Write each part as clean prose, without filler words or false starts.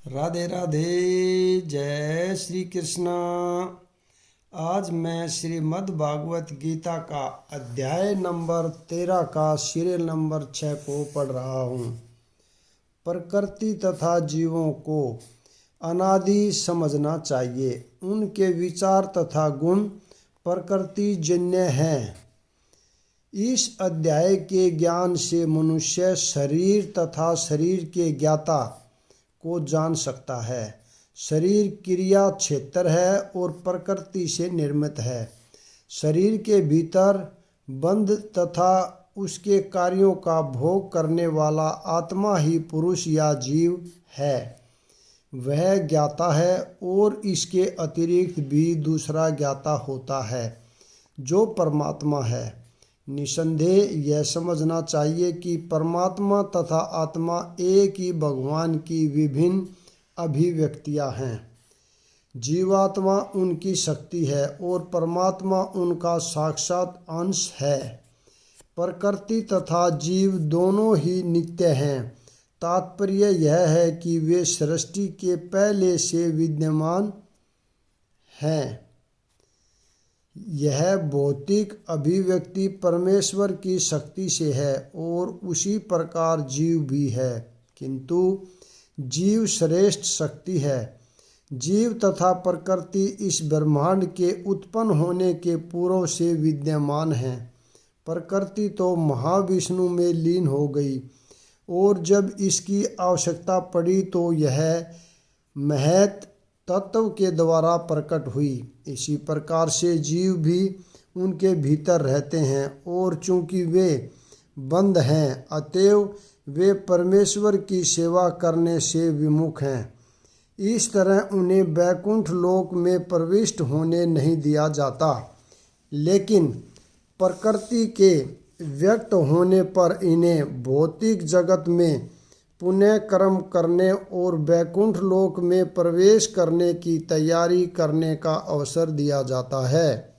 राधे राधे। जय श्री कृष्ण। आज मैं श्रीमद् भागवत गीता का अध्याय नंबर 13 का सीरियल नंबर 6 को पढ़ रहा हूँ। प्रकृति तथा जीवों को अनादि समझना चाहिए। उनके विचार तथा गुण प्रकृति जन्य हैं। इस अध्याय के ज्ञान से मनुष्य शरीर तथा शरीर के ज्ञाता को जान सकता है। शरीर क्रिया क्षेत्र है और प्रकृति से निर्मित है। शरीर के भीतर बंध तथा उसके कार्यों का भोग करने वाला आत्मा ही पुरुष या जीव है। वह ज्ञाता है और इसके अतिरिक्त भी दूसरा ज्ञाता होता है जो परमात्मा है। निसंदेह यह समझना चाहिए कि परमात्मा तथा आत्मा एक ही भगवान की विभिन्न अभिव्यक्तियां हैं। जीवात्मा उनकी शक्ति है और परमात्मा उनका साक्षात अंश है। प्रकृति तथा जीव दोनों ही नित्य हैं। तात्पर्य यह है कि वे सृष्टि के पहले से विद्यमान हैं। यह भौतिक अभिव्यक्ति परमेश्वर की शक्ति से है और उसी प्रकार जीव भी है, किंतु जीव श्रेष्ठ शक्ति है। जीव तथा प्रकृति इस ब्रह्मांड के उत्पन्न होने के पूर्व से विद्यमान हैं। प्रकृति तो महाविष्णु में लीन हो गई और जब इसकी आवश्यकता पड़ी तो यह महत तत्व के द्वारा प्रकट हुई। इसी प्रकार से जीव भी उनके भीतर रहते हैं और चूंकि वे बंद हैं अतएव वे परमेश्वर की सेवा करने से विमुख हैं। इस तरह उन्हें वैकुंठ लोक में प्रविष्ट होने नहीं दिया जाता, लेकिन प्रकृति के व्यक्त होने पर इन्हें भौतिक जगत में पुण्य कर्म करने और वैकुंठ लोक में प्रवेश करने की तैयारी करने का अवसर दिया जाता है।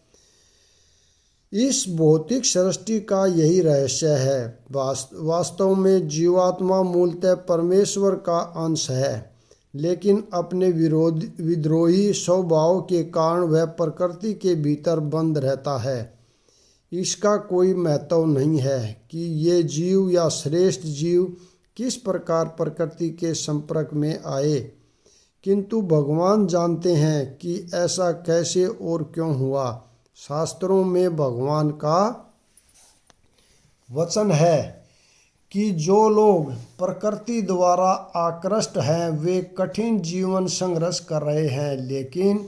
इस भौतिक सृष्टि का यही रहस्य है। वास्तव में जीवात्मा मूलतः परमेश्वर का अंश है, लेकिन अपने विद्रोही स्वभाव के कारण वह प्रकृति के भीतर बंद रहता है। इसका कोई महत्व नहीं है कि ये जीव या श्रेष्ठ जीव किस प्रकार प्रकृति के संपर्क में आए, किंतु भगवान जानते हैं कि ऐसा कैसे और क्यों हुआ। शास्त्रों में भगवान का वचन है कि जो लोग प्रकृति द्वारा आकृष्ट हैं वे कठिन जीवन संघर्ष कर रहे हैं, लेकिन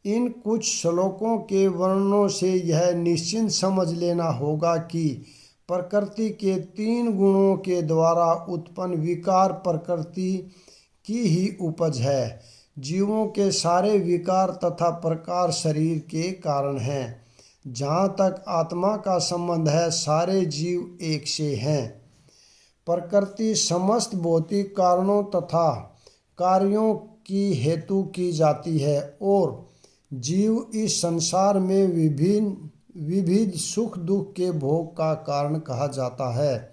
इन कुछ श्लोकों के वर्णनों से यह निश्चित समझ लेना होगा कि प्रकृति के 3 गुणों के द्वारा उत्पन्न विकार प्रकृति की ही उपज है। जीवों के सारे विकार तथा प्रकार शरीर के कारण हैं। जहाँ तक आत्मा का संबंध है सारे जीव एक से हैं। प्रकृति समस्त भौतिक कारणों तथा कार्यों की हेतु की जाती है और जीव इस संसार में विविध सुख दुख के भोग का कारण कहा जाता है।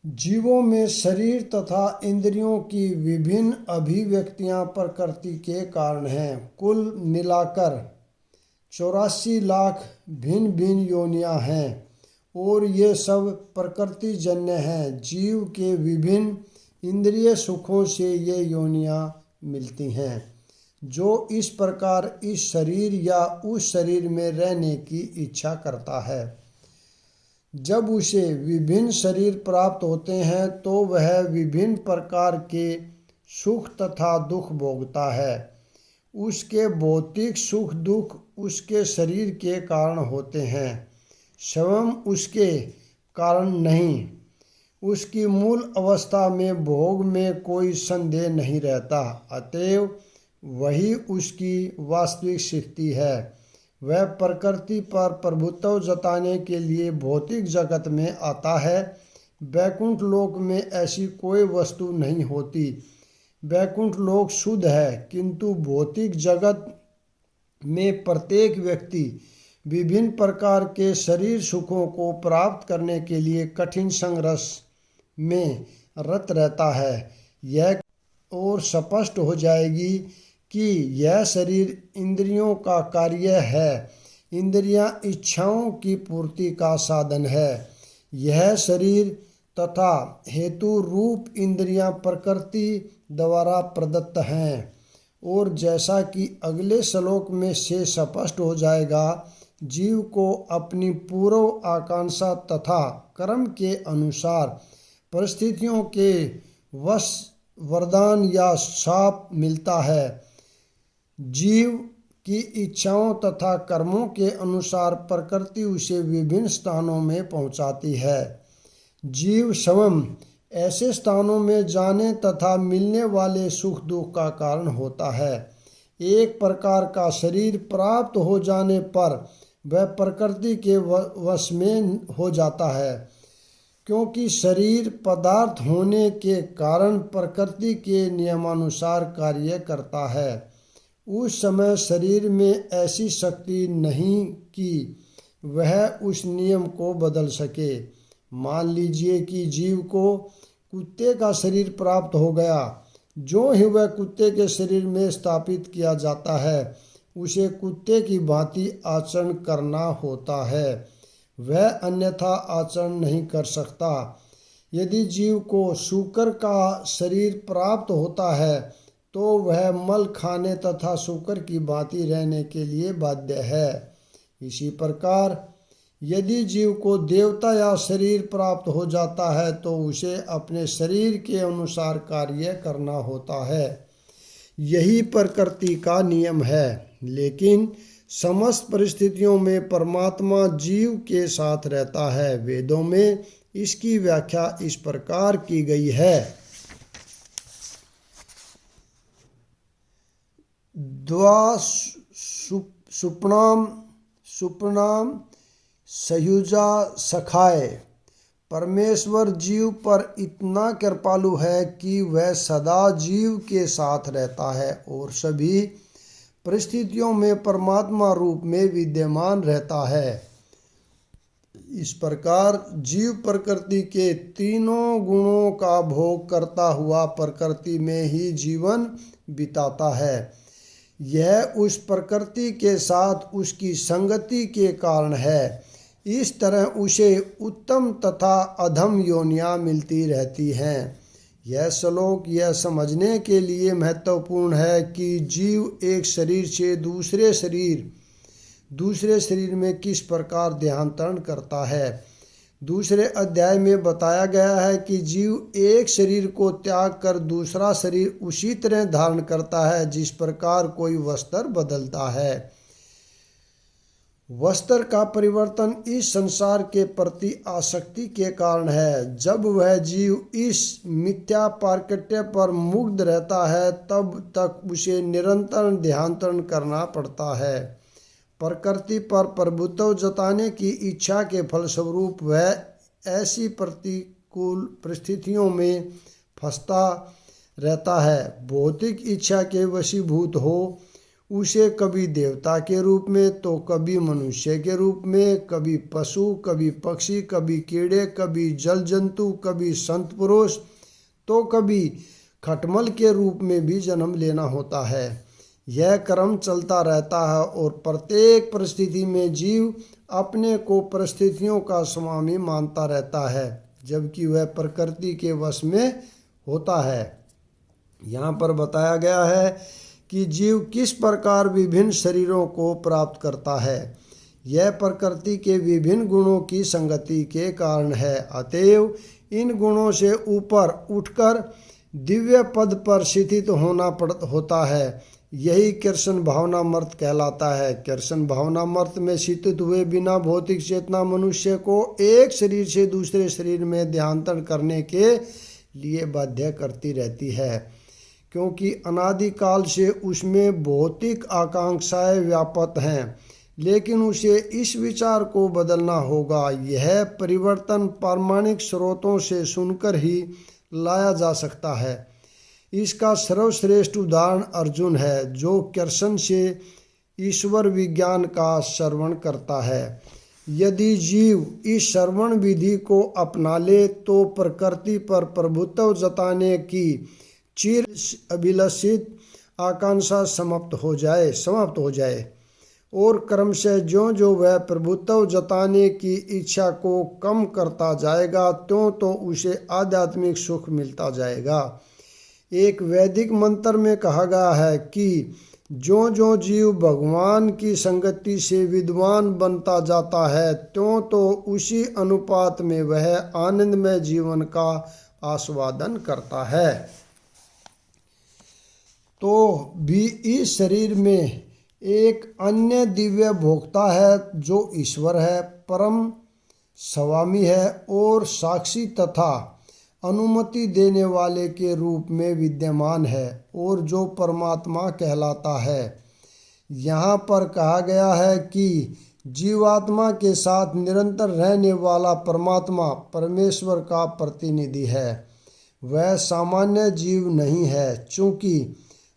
जीवों में शरीर तथा इंद्रियों की विभिन्न अभिव्यक्तियां प्रकृति के कारण हैं। कुल मिलाकर 84 लाख भिन्न भिन्न योनियां हैं और ये सब प्रकृति जन्य हैं। जीव के विभिन्न इंद्रिय सुखों से ये योनियां मिलती हैं, जो इस प्रकार इस शरीर या उस शरीर में रहने की इच्छा करता है। जब उसे विभिन्न शरीर प्राप्त होते हैं तो वह विभिन्न प्रकार के सुख तथा दुख भोगता है। उसके भौतिक सुख दुख उसके शरीर के कारण होते हैं, स्वयं उसके कारण नहीं। उसकी मूल अवस्था में भोग में कोई संदेह नहीं रहता, अतएव वही उसकी वास्तविक स्थिति है। वह प्रकृति पर प्रभुत्व जताने के लिए भौतिक जगत में आता है। वैकुंठ लोक में ऐसी कोई वस्तु नहीं होती। वैकुंठ लोक शुद्ध है, किंतु भौतिक जगत में प्रत्येक व्यक्ति विभिन्न प्रकार के शरीर सुखों को प्राप्त करने के लिए कठिन संघर्ष में रत रहता है। यह और स्पष्ट हो जाएगी कि यह शरीर इंद्रियों का कार्य है। इंद्रियां इच्छाओं की पूर्ति का साधन है। यह शरीर तथा हेतु रूप इंद्रियां प्रकृति द्वारा प्रदत्त हैं। और जैसा कि अगले श्लोक में से स्पष्ट हो जाएगा, जीव को अपनी पूर्व आकांक्षा तथा कर्म के अनुसार परिस्थितियों के वश वरदान या शाप मिलता है। जीव की इच्छाओं तथा कर्मों के अनुसार प्रकृति उसे विभिन्न स्थानों में पहुंचाती है। जीव स्वयं ऐसे स्थानों में जाने तथा मिलने वाले सुख दुख का कारण होता है। एक प्रकार का शरीर प्राप्त हो जाने पर वह प्रकृति के वश में हो जाता है, क्योंकि शरीर पदार्थ होने के कारण प्रकृति के नियमानुसार कार्य करता है। उस समय शरीर में ऐसी शक्ति नहीं कि वह उस नियम को बदल सके। मान लीजिए कि जीव को कुत्ते का शरीर प्राप्त हो गया। जो ही वह कुत्ते के शरीर में स्थापित किया जाता है, उसे कुत्ते की भांति आचरण करना होता है। वह अन्यथा आचरण नहीं कर सकता। यदि जीव को शूकर का शरीर प्राप्त होता है, तो वह मल खाने तथा शूकर की भांति रहने के लिए बाध्य है। इसी प्रकार यदि जीव को देवता या शरीर प्राप्त हो जाता है, तो उसे अपने शरीर के अनुसार कार्य करना होता है। यही प्रकृति का नियम है। लेकिन समस्त परिस्थितियों में परमात्मा जीव के साथ रहता है। वेदों में इसकी व्याख्या इस प्रकार की गई है। द्वा सुपनाम सयुजा सखाए। परमेश्वर जीव पर इतना कृपालु है कि वह सदा जीव के साथ रहता है और सभी परिस्थितियों में परमात्मा रूप में विद्यमान रहता है। इस प्रकार जीव प्रकृति के तीनों गुणों का भोग करता हुआ प्रकृति में ही जीवन बिताता है। यह उस प्रकृति के साथ उसकी संगति के कारण है। इस तरह उसे उत्तम तथा अधम योनियां मिलती रहती हैं। यह श्लोक यह समझने के लिए महत्वपूर्ण है कि जीव एक शरीर से दूसरे शरीर में किस प्रकार देहांतरण करता है। दूसरे अध्याय में बताया गया है कि जीव एक शरीर को त्याग कर दूसरा शरीर उसी तरह धारण करता है जिस प्रकार कोई वस्त्र बदलता है। वस्त्र का परिवर्तन इस संसार के प्रति आसक्ति के कारण है। जब वह जीव इस मिथ्या पारकट्य पर मुग्ध रहता है, तब तक उसे निरंतर देहांतरण करना पड़ता है। प्रकृति पर प्रभुत्व जताने की इच्छा के फलस्वरूप वह ऐसी प्रतिकूल परिस्थितियों में फंसता रहता है। भौतिक इच्छा के वशीभूत हो उसे कभी देवता के रूप में, तो कभी मनुष्य के रूप में, कभी पशु, कभी पक्षी, कभी कीड़े, कभी जल जंतु, कभी संत पुरुष, तो कभी खटमल के रूप में भी जन्म लेना होता है। यह क्रम चलता रहता है और प्रत्येक परिस्थिति में जीव अपने को परिस्थितियों का स्वामी मानता रहता है, जबकि वह प्रकृति के वश में होता है। यहाँ पर बताया गया है कि जीव किस प्रकार विभिन्न शरीरों को प्राप्त करता है। यह प्रकृति के विभिन्न गुणों की संगति के कारण है। अतएव इन गुणों से ऊपर उठकर दिव्य पद पर स्थित होता है। यही कृष्ण भावनामर्त कहलाता है। कृष्ण भावनामर्त में स्थित हुए बिना भौतिक चेतना मनुष्य को एक शरीर से दूसरे शरीर में देहांतरण करने के लिए बाध्य करती रहती है, क्योंकि अनादिकाल से उसमें भौतिक आकांक्षाएं व्याप्त हैं। लेकिन उसे इस विचार को बदलना होगा। यह परिवर्तन प्रामाणिक स्रोतों से सुनकर ही लाया जा सकता है। इसका सर्वश्रेष्ठ उदाहरण अर्जुन है, जो कृष्ण से ईश्वर विज्ञान का श्रवण करता है। यदि जीव इस श्रवण विधि को अपना ले तो प्रकृति पर प्रभुत्व जताने की चिर अभिलषित आकांक्षा समाप्त हो जाए और क्रम से ज्यों ज्यों वह प्रभुत्व जताने की इच्छा को कम करता जाएगा त्यों तो उसे आध्यात्मिक सुख मिलता जाएगा। एक वैदिक मंत्र में कहा गया है कि ज्यों ज्यों जीव भगवान की संगति से विद्वान बनता जाता है त्यों तो उसी अनुपात में वह आनंदमय जीवन का आस्वादन करता है। तो भी इस शरीर में एक अन्य दिव्य भोक्ता है जो ईश्वर है, परम स्वामी है और साक्षी तथा अनुमति देने वाले के रूप में विद्यमान है और जो परमात्मा कहलाता है। यहाँ पर कहा गया है कि जीवात्मा के साथ निरंतर रहने वाला परमात्मा परमेश्वर का प्रतिनिधि है, वह सामान्य जीव नहीं है। चूँकि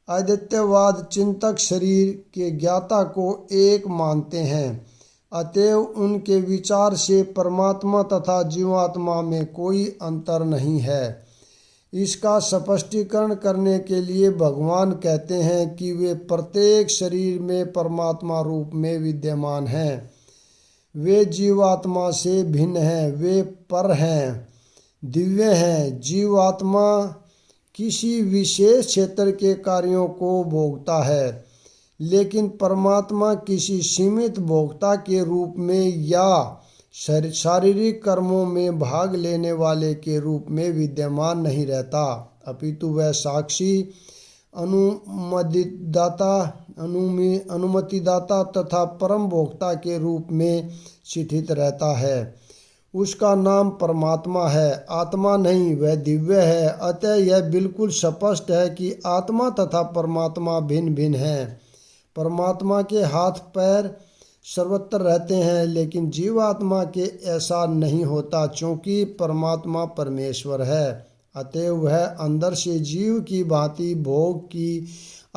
अद्वैतवाद चिंतक शरीर के ज्ञाता को एक मानते हैं, अतएव उनके विचार से परमात्मा तथा जीवात्मा में कोई अंतर नहीं है। इसका स्पष्टीकरण करने के लिए भगवान कहते हैं कि वे प्रत्येक शरीर में परमात्मा रूप में विद्यमान हैं। वे जीवात्मा से भिन्न हैं, वे पर हैं, दिव्य हैं। जीवात्मा किसी विशेष क्षेत्र के कार्यों को भोगता है, लेकिन परमात्मा किसी सीमित भोक्ता के रूप में या शारीरिक कर्मों में भाग लेने वाले के रूप में विद्यमान नहीं रहता, अपितु वह साक्षी, अनुमतिदाता तथा परम भोक्ता के रूप में स्थित रहता है। उसका नाम परमात्मा है, आत्मा नहीं, वह दिव्य है। अतः यह बिल्कुल स्पष्ट है कि आत्मा तथा परमात्मा भिन्न भिन्न हैं। परमात्मा के हाथ पैर सर्वत्र रहते हैं, लेकिन जीवात्मा के ऐसा नहीं होता, क्योंकि परमात्मा परमेश्वर है। अतएव वह अंदर से जीव की भांति भोग की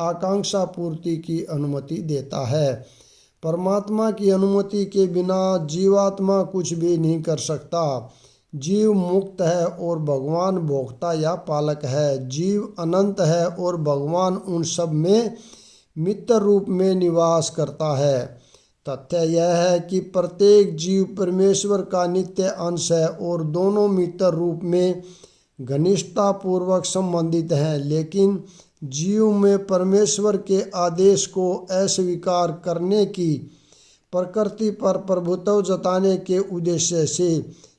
आकांक्षा पूर्ति की अनुमति देता है। परमात्मा की अनुमति के बिना जीवात्मा कुछ भी नहीं कर सकता। जीव मुक्त है और भगवान भोक्ता या पालक है। जीव अनंत है और भगवान उन सब में मित्र रूप में निवास करता है। तथ्य यह है कि प्रत्येक जीव परमेश्वर का नित्य अंश है और दोनों मित्र रूप में घनिष्ठता पूर्वक संबंधित हैं, लेकिन जीव में परमेश्वर के आदेश को अस्वीकार करने की प्रकृति पर प्रभुत्व जताने के उद्देश्य से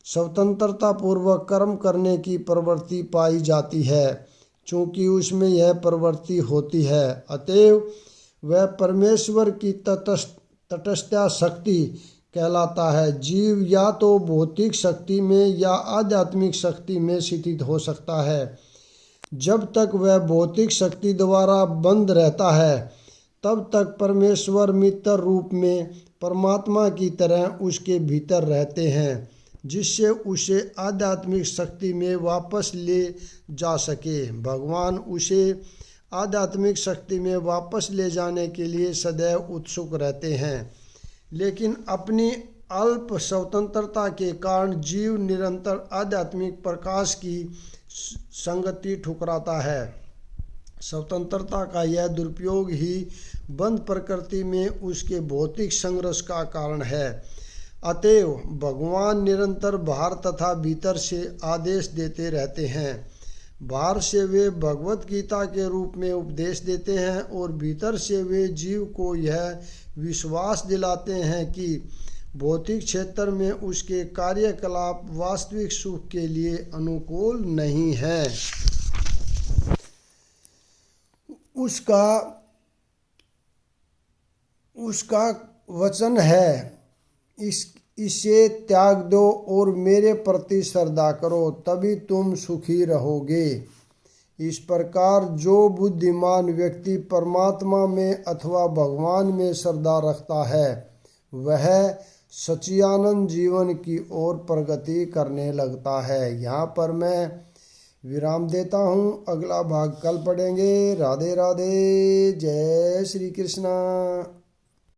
स्वतंत्रता पूर्वक कर्म करने की प्रवृत्ति पाई जाती है। चूँकि उसमें यह प्रवृत्ति होती है, अतएव वह परमेश्वर की तटस्थ शक्ति कहलाता है। जीव या तो भौतिक शक्ति में या आध्यात्मिक शक्ति में स्थित हो सकता है। जब तक वह भौतिक शक्ति द्वारा बंद रहता है, तब तक परमेश्वर मित्र रूप में परमात्मा की तरह उसके भीतर रहते हैं, जिससे उसे आध्यात्मिक शक्ति में वापस ले जा सके। भगवान उसे आध्यात्मिक शक्ति में वापस ले जाने के लिए सदैव उत्सुक रहते हैं, लेकिन अपनी अल्प स्वतंत्रता के कारण जीव निरंतर आध्यात्मिक प्रकाश की संगति ठुकराता है। स्वतंत्रता का यह दुरुपयोग ही बंद प्रकृति में उसके भौतिक संघर्ष का कारण है। अतएव भगवान निरंतर बाहर तथा भीतर से आदेश देते रहते हैं। बाहर से वे भगवत गीता के रूप में उपदेश देते हैं और भीतर से वे जीव को यह विश्वास दिलाते हैं कि भौतिक क्षेत्र में उसके कार्यकलाप वास्तविक सुख के लिए अनुकूल नहीं है। उसका वचन है, इसे त्याग दो और मेरे प्रति श्रद्धा करो, तभी तुम सुखी रहोगे। इस प्रकार जो बुद्धिमान व्यक्ति परमात्मा में अथवा भगवान में श्रद्धा रखता है, वह सच्चिदानंद जीवन की ओर प्रगति करने लगता है। यहाँ पर मैं विराम देता हूँ। अगला भाग कल पढ़ेंगे। राधे राधे। जय श्री कृष्णा।